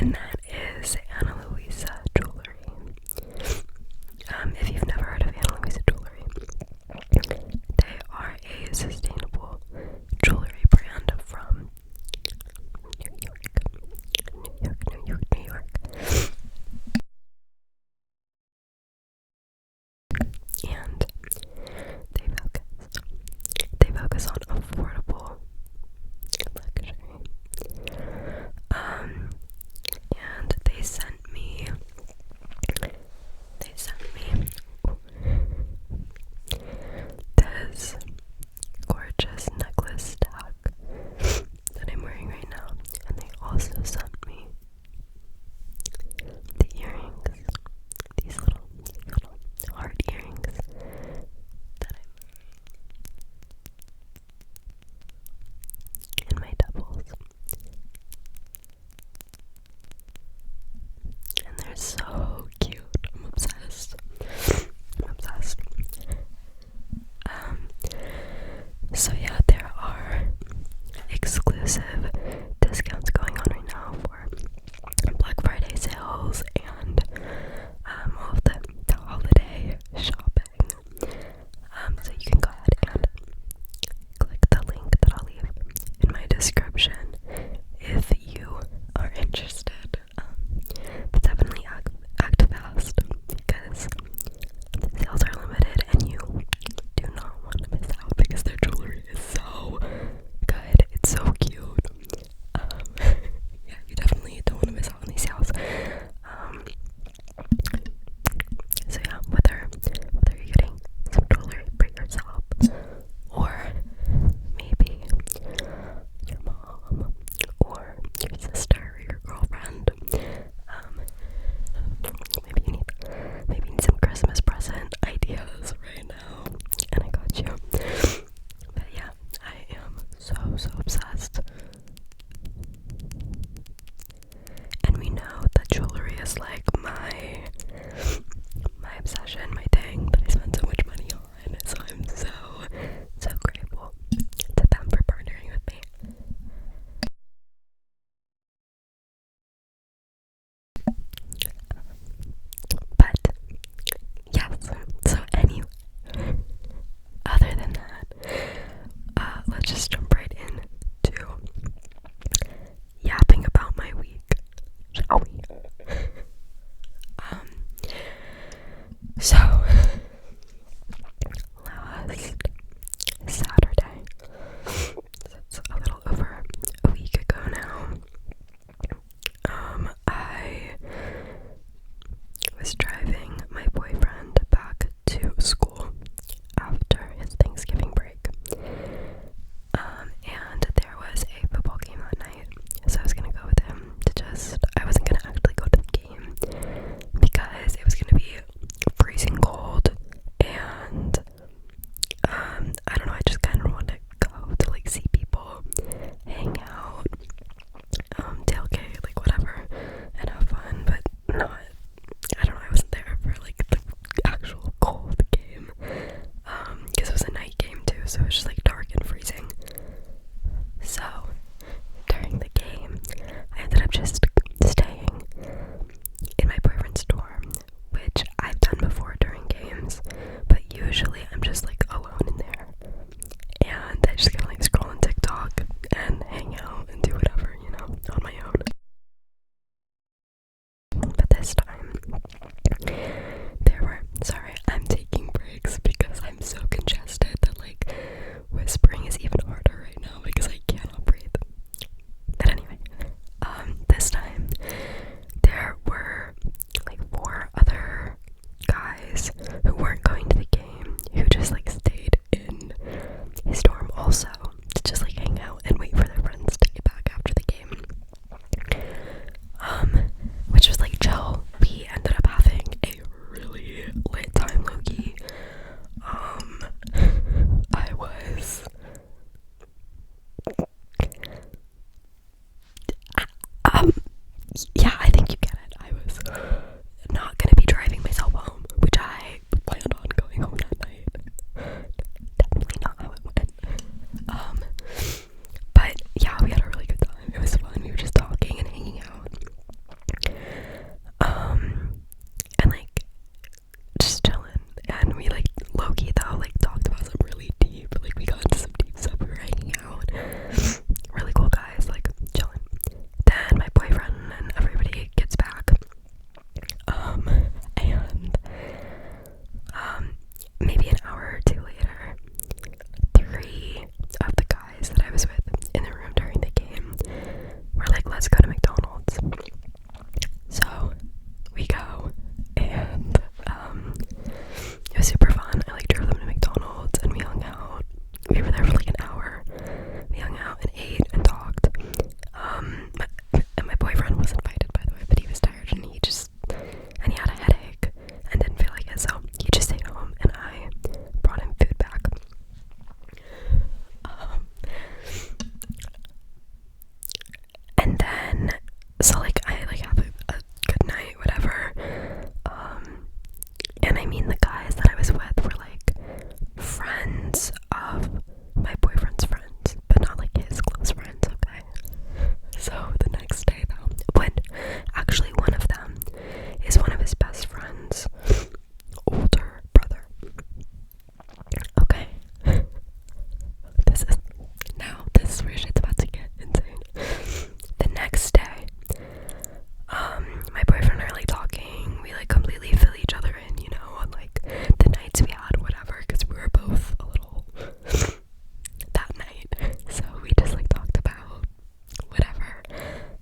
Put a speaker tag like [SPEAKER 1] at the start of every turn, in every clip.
[SPEAKER 1] and that is Luisa jewelry. If you've never heard of Luisa jewelry, they are a sustainable jewelry brand from New York, New York. And they focus on affordable luxury. And they sent me this gorgeous necklace tag that I'm wearing right now, and they also sent me the earrings, these little heart earrings that I'm wearing in my doubles, and they're so cute. I'm obsessed. So yeah, there are exclusive discounts going on right now for Black Friday sales and all of the holiday shopping. So you can go ahead and click the link that I'll leave in my description if you are interested. But definitely act fast because the sales are limited and you do not want to miss out because their jewelry is so good. It's so cute. Yeah, you definitely don't want to miss out on these sales. So yeah, whether you're getting some jewelry for yourself or maybe your mom or your sister or your girlfriend, maybe you need some Christmas present ideas right now, and I got you. But yeah, I am so obsessed. And we know that jewelry is like my obsession, my thing that I spend so much money on. So I'm so grateful to them for partnering with me. But yes, so anyway, other than that, let's just jump right into yapping about my week, shall we? So last Saturday, that's a little over a week ago now, I was driving my boyfriend back to school after his Thanksgiving break. And there was a football game that night, so I was gonna go with him I wasn't gonna actually go to the game because it was gonna be freezing cold, and I don't know, I just kind of wanted to go to like see people, hang out, tailgate, like whatever, and have fun, but not, I don't know, I wasn't there for like the actual cold game, because it was a night game too, so it was just like dark and freezing. So during the game, I ended up just staying in my boyfriend's dorm, which I've done before during games, but usually I'm just like alone in there, and I just kind of like scroll on TikTok and hang out and do whatever, you know, on my own. But this time, sorry, I'm taking breaks because I'm so congested that like whispering is even harder right now because I cannot breathe. But anyway, this time there were like 4 other guys who weren't going to the game who just like stayed in his dorm also to just like hang out and wait for their friends to get back after the game. Which was like chill. We ended up having a really lit time, Loki. I was yeah, I think you get it. I was not gonna be driving myself home, which I planned on going home that night. Definitely not how it went. But yeah, we had a really good time. It was fun. We were just talking and hanging out. let's go to McDonald's. So we go, and it was super fun. I like drove them to McDonald's and we hung out. We were there for like an hour. We hung out and ate and talked. And my boyfriend was invited, by the way, but he was tired and he had a headache and didn't feel like it, so he just stayed home and I brought him food back. And then so like I like have a good night, whatever. And I mean the guys that I was with were like friends of my boyfriend's friends, but not like his close friends, okay? So the next day though, when actually one of them is one of his best friends' older brother. Okay. This is where shit's about to get insane. The next day, my boyfriend and I are like talking, we like completely fill each other in, you know, on like the nights we had, whatever, because we were both a little that night. So we just like talked about whatever,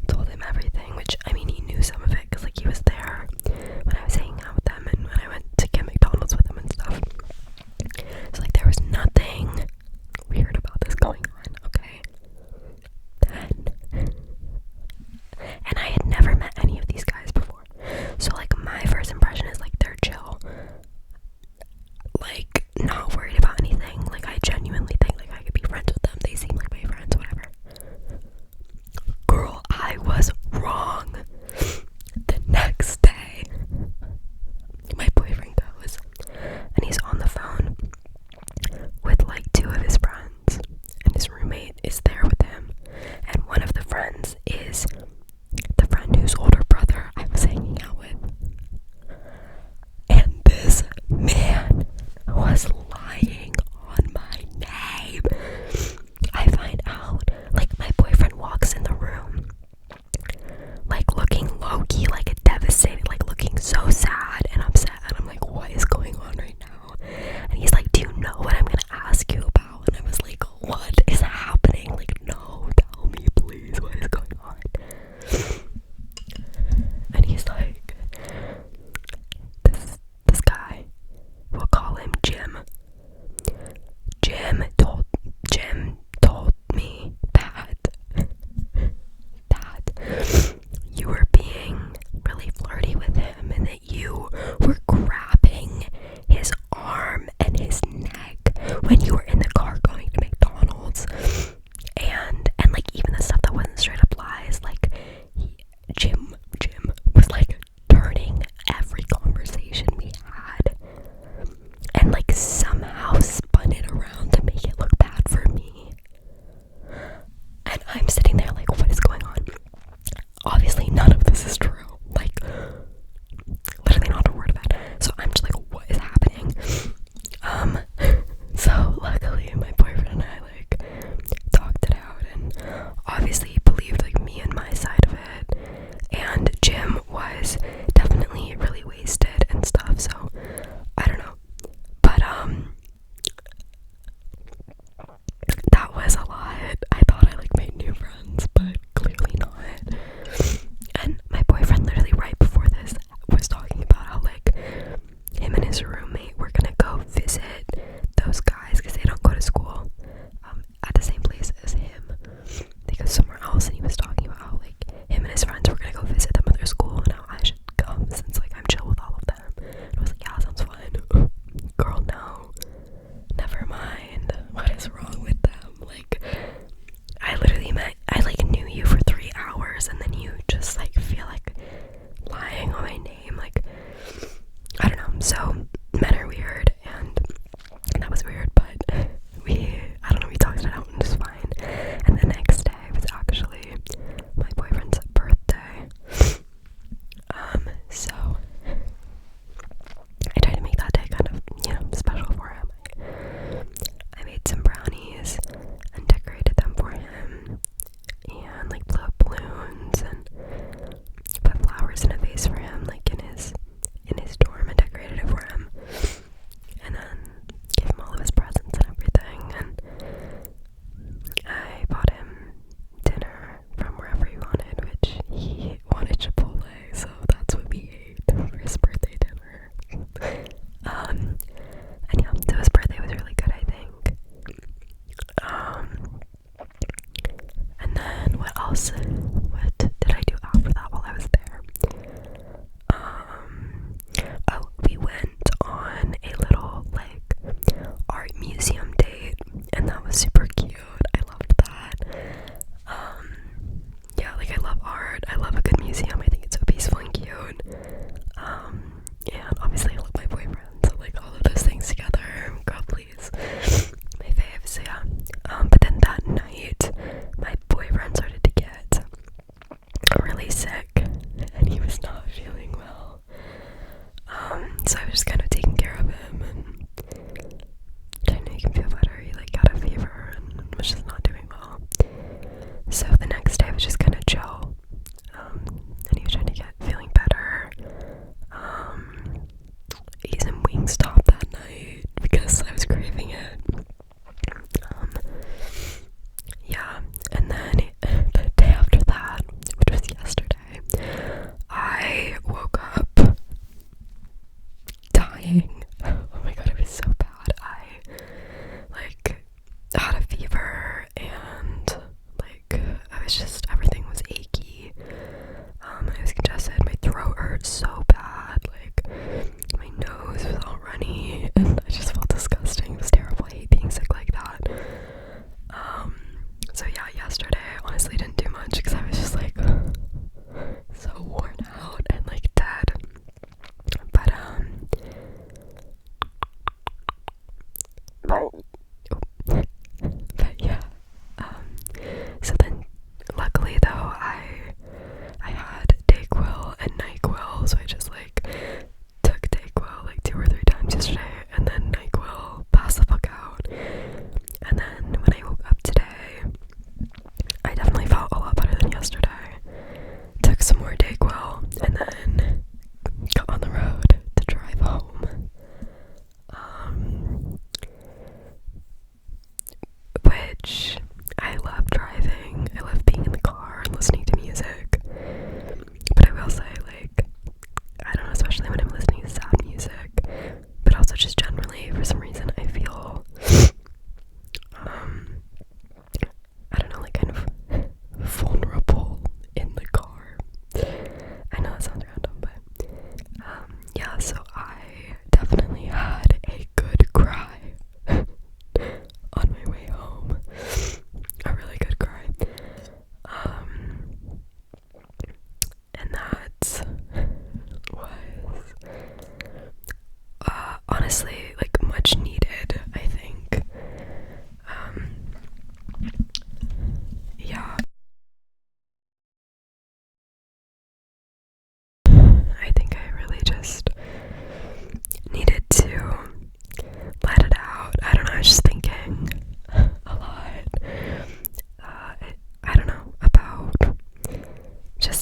[SPEAKER 1] told him everything, which I mean he knew some of it because like he was there when I was hanging out with them and when I went to get McDonald's with him and stuff. So like there was nothing weird about this going on, okay? Then, and I had never met any of these guys before, so like my first impression is like they're chill, like not worried about anything. Like I genuinely think like I could be friends with them. They seem like my friends, whatever. Girl, I was wrong. The next day, my boyfriend goes and he's on the phone with like two of his friends, and his roommate is there with him, and one of the friends is the friend whose older brother I was hanging out with. And this man was lying on my name. I find out, like, my boyfriend walks in the room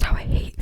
[SPEAKER 1] how I hate